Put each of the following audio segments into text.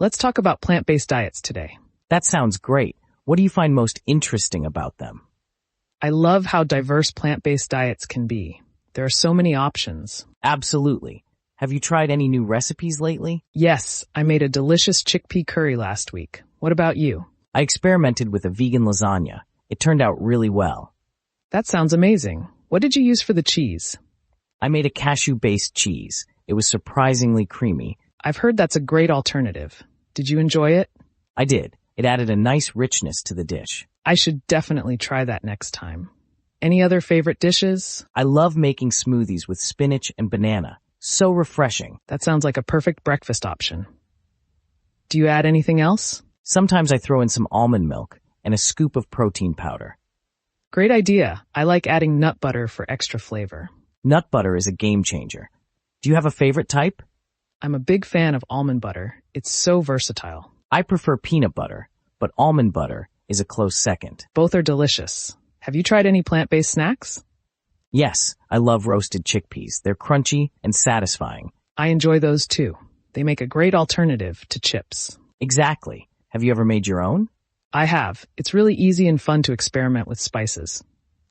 Let's talk about plant-based diets today. That sounds great. What do you find most interesting about them? I love how diverse plant-based diets can be. There are so many options. Absolutely. Have you tried any new recipes lately? Yes, I made a delicious chickpea curry last week. What about you? I experimented with a vegan lasagna. It turned out really well. That sounds amazing. What did you use for the cheese? I made a cashew-based cheese. It was surprisingly creamy. I've heard that's a great alternative. Did you enjoy it? I did. It added a nice richness to the dish. I should definitely try that next time. Any other favorite dishes? I love making smoothies with spinach and banana. So refreshing. That sounds like a perfect breakfast option. Do you add anything else? Sometimes I throw in some almond milk and a scoop of protein powder. Great idea. I like adding nut butter for extra flavor. Nut butter is a game changer. Do you have a favorite type? I'm a big fan of almond butter. It's so versatile. I prefer peanut butter, but almond butter is a close second. Both are delicious. Have you tried any plant-based snacks? Yes, I love roasted chickpeas. They're crunchy and satisfying. I enjoy those too. They make a great alternative to chips. Exactly. Have you ever made your own? I have. It's really easy and fun to experiment with spices.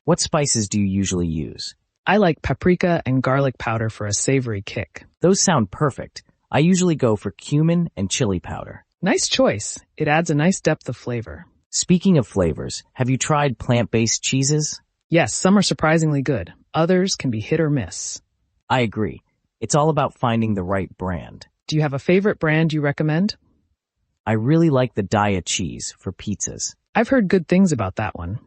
What spices do you usually use? I like paprika and garlic powder for a savory kick. Those sound perfect. I usually go for cumin and chili powder. Nice choice. It adds a nice depth of flavor. Speaking of flavors, have you tried plant-based cheeses? Yes, some are surprisingly good. Others can be hit or miss. I agree. It's all about finding the right brand. Do you have a favorite brand you recommend? I really like the Diet cheese for pizzas. I've heard good things about that one.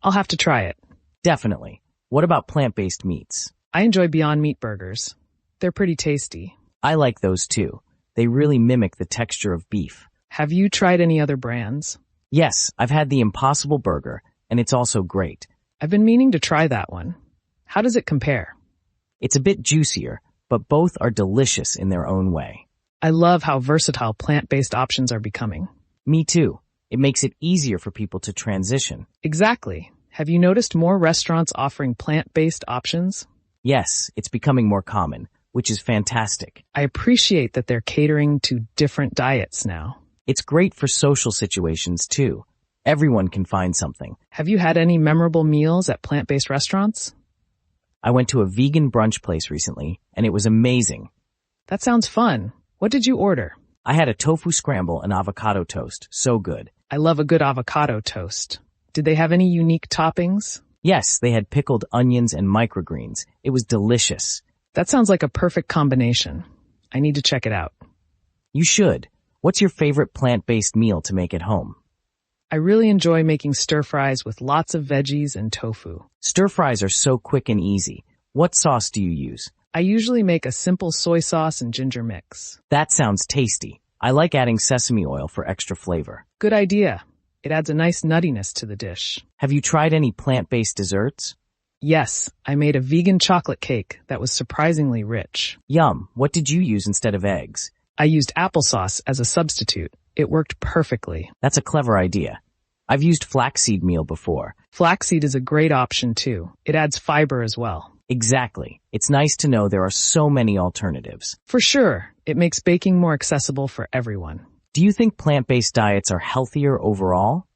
I'll have to try it. Definitely. What about plant-based meats? I enjoy Beyond Meat burgers. They're pretty tasty. I like those too. They really mimic the texture of beef. Have you tried any other brands? Yes, I've had the Impossible Burger, and it's also great. I've been meaning to try that one. How does it compare? It's a bit juicier, but both are delicious in their own way. I love how versatile plant-based options are becoming. Me too. It makes it easier for people to transition. Exactly. Have you noticed more restaurants offering plant-based options? Yes, it's becoming more common, which is fantastic. I appreciate that they're catering to different diets now. It's great for social situations too. Everyone can find something. Have you had any memorable meals at plant-based restaurants? I went to a vegan brunch place recently, and it was amazing. That sounds fun. What did you order? I had a tofu scramble and avocado toast. So good. I love a good avocado toast. Did they have any unique toppings? Yes, they had pickled onions and microgreens. It was delicious. That sounds like a perfect combination. I need to check it out. You should. What's your favorite plant-based meal to make at home? I really enjoy making stir-fries with lots of veggies and tofu. Stir-fries are so quick and easy. What sauce do you use? I usually make a simple soy sauce and ginger mix. That sounds tasty. I like adding sesame oil for extra flavor. Good idea. It adds a nice nuttiness to the dish. Have you tried any plant-based desserts? Yes, I made a vegan chocolate cake that was surprisingly rich. Yum. What did you use instead of eggs? I used applesauce as a substitute. It worked perfectly. That's a clever idea. I've used flaxseed meal before. Flaxseed is a great option too. It adds fiber as well. Exactly. It's nice to know there are so many alternatives. For sure, it makes baking more accessible for everyone. Do you think plant-based diets are healthier overall?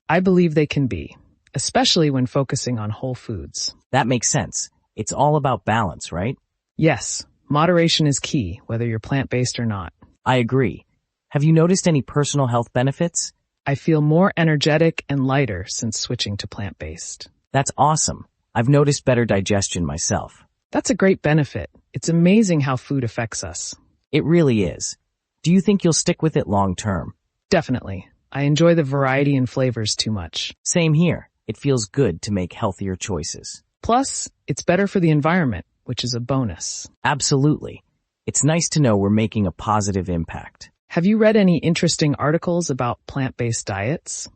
I believe they can be, especially when focusing on whole foods. That makes sense. It's all about balance, right? Yes, moderation is key, whether you're plant-based or not. I agree. Have you noticed any personal health benefits? I feel more energetic and lighter since switching to plant-based. That's awesome. I've noticed better digestion myself. That's a great benefit. It's amazing how food affects us. It really is. Do you think you'll stick with it long term? Definitely. I enjoy the variety and flavors too much. Same here. It feels good to make healthier choices. Plus, it's better for the environment, which is a bonus. Absolutely. It's nice to know we're making a positive impact. Have you read any interesting articles about plant-based diets?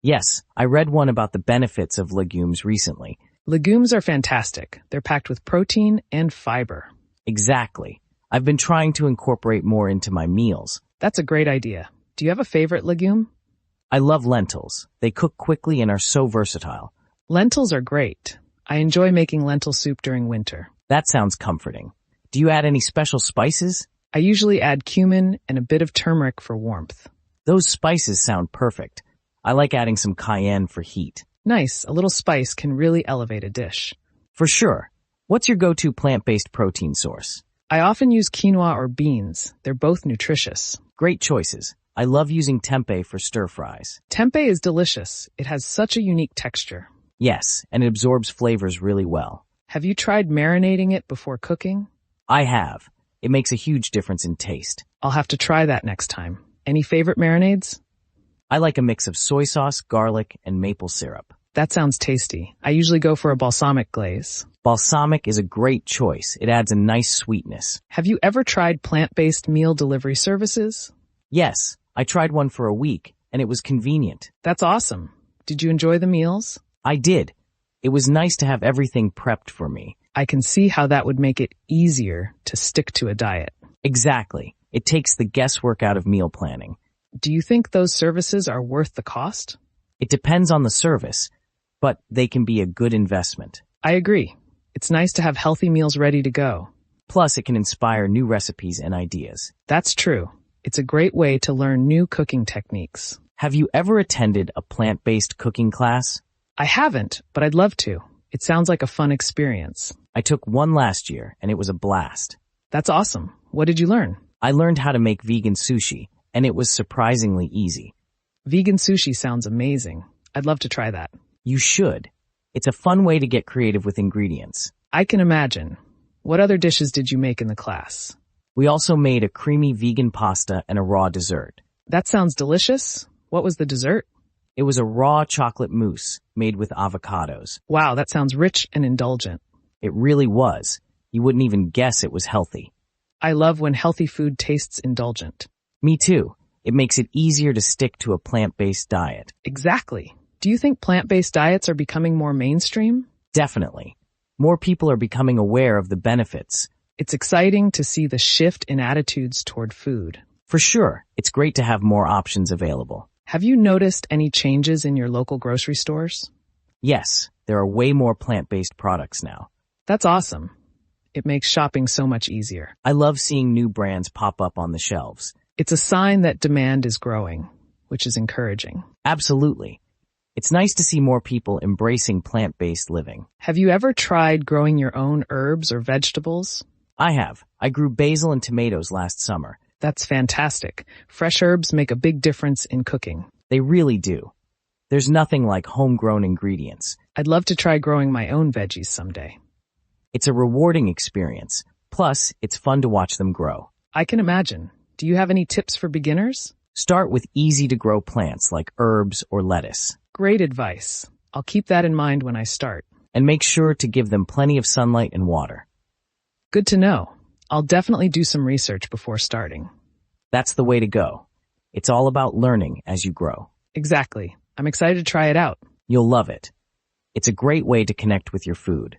Yes, I read one about the benefits of legumes recently. Legumes are fantastic. They're packed with protein and fiber. Exactly. I've been trying to incorporate more into my meals. That's a great idea. Do you have a favorite legume? I love lentils. They cook quickly and are so versatile. Lentils are great. I enjoy making lentil soup during winter. That sounds comforting. Do you add any special spices? I usually add cumin and a bit of turmeric for warmth. Those spices sound perfect. I like adding some cayenne for heat. Nice, a little spice can really elevate a dish. For sure. What's your go-to plant-based protein source? I often use quinoa or beans. They're both nutritious. Great choices. I love using tempeh for stir-fries. Tempeh is delicious. It has such a unique texture. Yes, and it absorbs flavors really well. Have you tried marinating it before cooking? I have. It makes a huge difference in taste. I'll have to try that next time. Any favorite marinades? I like a mix of soy sauce, garlic, and maple syrup. That sounds tasty. I usually go for a balsamic glaze. Balsamic is a great choice. It adds a nice sweetness. Have you ever tried plant-based meal delivery services? Yes, I tried one for a week, and it was convenient. That's awesome. Did you enjoy the meals? I did. It was nice to have everything prepped for me. I can see how that would make it easier to stick to a diet. Exactly. It takes the guesswork out of meal planning. Do you think those services are worth the cost? It depends on the service, but they can be a good investment. I agree. It's nice to have healthy meals ready to go. Plus, it can inspire new recipes and ideas. That's true. It's a great way to learn new cooking techniques. Have you ever attended a plant-based cooking class? I haven't, but I'd love to. It sounds like a fun experience. I took one last year, and it was a blast. That's awesome. What did you learn? I learned how to make vegan sushi, and it was surprisingly easy. Vegan sushi sounds amazing. I'd love to try that. You should. It's a fun way to get creative with ingredients. I can imagine. What other dishes did you make in the class? We also made a creamy vegan pasta and a raw dessert. That sounds delicious. What was the dessert? It was a raw chocolate mousse made with avocados. Wow, that sounds rich and indulgent. It really was. You wouldn't even guess it was healthy. I love when healthy food tastes indulgent. Me too. It makes it easier to stick to a plant-based diet. Exactly. Do you think plant-based diets are becoming more mainstream? Definitely. More people are becoming aware of the benefits. It's exciting to see the shift in attitudes toward food. For sure, it's great to have more options available. Have you noticed any changes in your local grocery stores? Yes, there are way more plant-based products now. That's awesome. It makes shopping so much easier. I love seeing new brands pop up on the shelves. It's a sign that demand is growing, which is encouraging. Absolutely. It's nice to see more people embracing plant-based living. Have you ever tried growing your own herbs or vegetables? I have. I grew basil and tomatoes last summer. That's fantastic. Fresh herbs make a big difference in cooking. They really do. There's nothing like homegrown ingredients. I'd love to try growing my own veggies someday. It's a rewarding experience. Plus, it's fun to watch them grow. I can imagine. Do you have any tips for beginners? Start with easy-to-grow plants like herbs or lettuce. Great advice. I'll keep that in mind when I start. And make sure to give them plenty of sunlight and water. Good to know. I'll definitely do some research before starting. That's the way to go. It's all about learning as you grow. Exactly. I'm excited to try it out. You'll love it. It's a great way to connect with your food.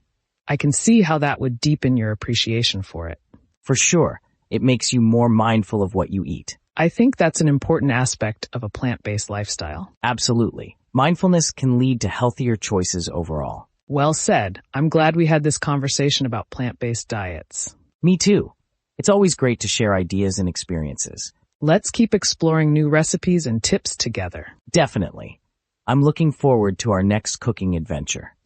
I can see how that would deepen your appreciation for it. For sure, it makes you more mindful of what you eat. I think that's an important aspect of a plant-based lifestyle. Absolutely. Mindfulness can lead to healthier choices overall. Well said. I'm glad we had this conversation about plant-based diets. Me too. It's always great to share ideas and experiences. Let's keep exploring new recipes and tips together. Definitely. I'm looking forward to our next cooking adventure.